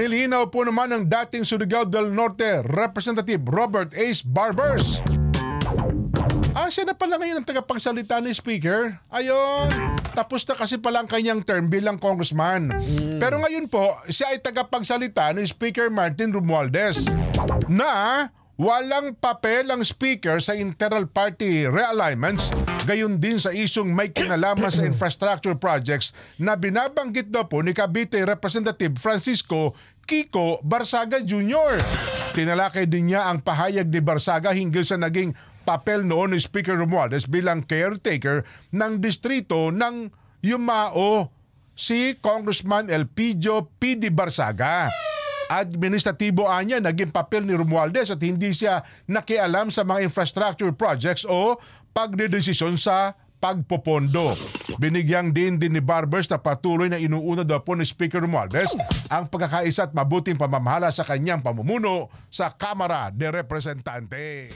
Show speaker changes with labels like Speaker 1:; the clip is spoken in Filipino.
Speaker 1: Nilinaw po naman ng dating Surigao del Norte Representative Robert Ace Barbers. Siya na pala ngayon ang tagapagsalita ni Speaker. Ayun, tapos na kasi pala ang kanyang term bilang congressman. Pero ngayon po, siya ay tagapagsalita ni Speaker Martin Romualdez na walang papel ang Speaker sa internal party realignments, gayon din sa isyong may kinalaman sa infrastructure projects na binabanggit daw po ni Cavite Representative Francisco Kiko Barsaga Jr. Tinalakay din niya ang pahayag ni Barsaga hinggil sa naging papel noon ni Speaker Romualdez bilang caretaker ng distrito ng Yumao, si Congressman Elpidio P. D. Barsaga. Administratibo anya naging papel ni Romualdez at hindi siya nakialam sa mga infrastructure projects o pagdedesisyon sa pagpopondo. Binigyang din ni Barbers na patuloy na inuuna daw po ni Speaker Romualdez ang pagkakaisa at mabuting pamamahala sa kanyang pamumuno sa Kamara de Representante.